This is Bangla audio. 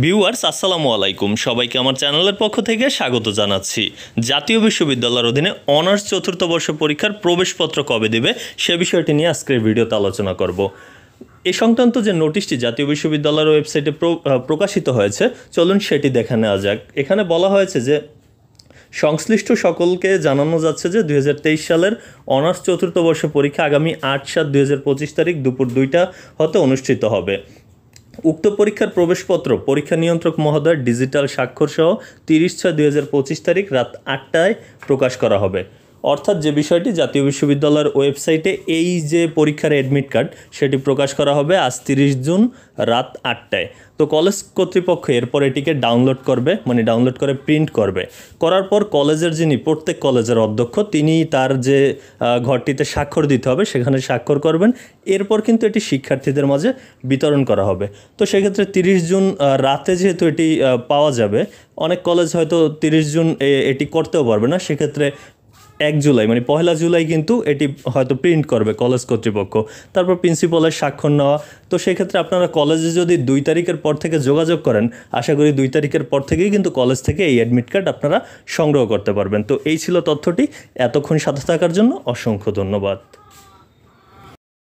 ভিউয়ার্স আসসালামু আলাইকুম, সবাইকে আমার চ্যানেলের পক্ষ থেকে স্বাগত জানাচ্ছি। জাতীয় বিশ্ববিদ্যালয়ের অধীনে অনার্স চতুর্থ বর্ষ পরীক্ষার প্রবেশপত্র কবে দেবে সে বিষয়টি নিয়ে আজকের ভিডিওতে আলোচনা করব। এ সংক্রান্ত যে নোটিশটি জাতীয় বিশ্ববিদ্যালয়ের ওয়েবসাইটে প্রকাশিত হয়েছে, চলুন সেটি দেখে নেওয়া যাক। এখানে বলা হয়েছে যে সংশ্লিষ্ট সকলকে জানানো যাচ্ছে যে 2023 সালের অনার্স চতুর্থ বর্ষ পরীক্ষা আগামী 8/7/2025 তারিখ দুপুর 2টা হতে অনুষ্ঠিত হবে। উক্ত পরীক্ষার প্রবেশপত্র পরীক্ষা নিয়ন্ত্রক মহোদয় ডিজিটাল স্বাক্ষর সহ 30/6/2025 তারিখ রাত 8টায় প্রকাশ করা হবে। অর্থাৎ যে বিষয়টি জাতীয় বিশ্ববিদ্যালয়ের ওয়েবসাইটে এই যে পরীক্ষার অ্যাডমিট কার্ড সেটি প্রকাশ করা হবে আজ 30 জুন রাত 8টায়। তো কলেজ কর্তৃপক্ষ এরপর এটিকে ডাউনলোড করবে, ডাউনলোড করে প্রিন্ট করবে। করার পর কলেজের প্রত্যেক কলেজের অধ্যক্ষ তিনি তার যে ঘরটিতে স্বাক্ষর দিতে হবে সেখানে স্বাক্ষর করবেন। এরপর কিন্তু এটি শিক্ষার্থীদের মাঝে বিতরণ করা হবে। তো সেক্ষেত্রে 30 জুন রাতে যেহেতু এটি পাওয়া যাবে, অনেক কলেজ হয়তো 30 জুন এটি করতেও পারবে না। সেক্ষেত্রে 1 জুলাই পহেলা জুলাই কিন্তু এটি হয়তো প্রিন্ট করবে কলেজ কর্তৃপক্ষ, তারপর প্রিন্সিপালের স্বাক্ষর নেওয়া। তো সেক্ষেত্রে আপনারা কলেজে যদি 2 তারিখের পর থেকে যোগাযোগ করেন, আশা করি 2 তারিখের পর থেকেই কিন্তু কলেজ থেকে এই অ্যাডমিট কার্ড আপনারা সংগ্রহ করতে পারবেন। তো এই ছিল তথ্যটি। এতক্ষণ সাথে থাকার জন্য অসংখ্য ধন্যবাদ।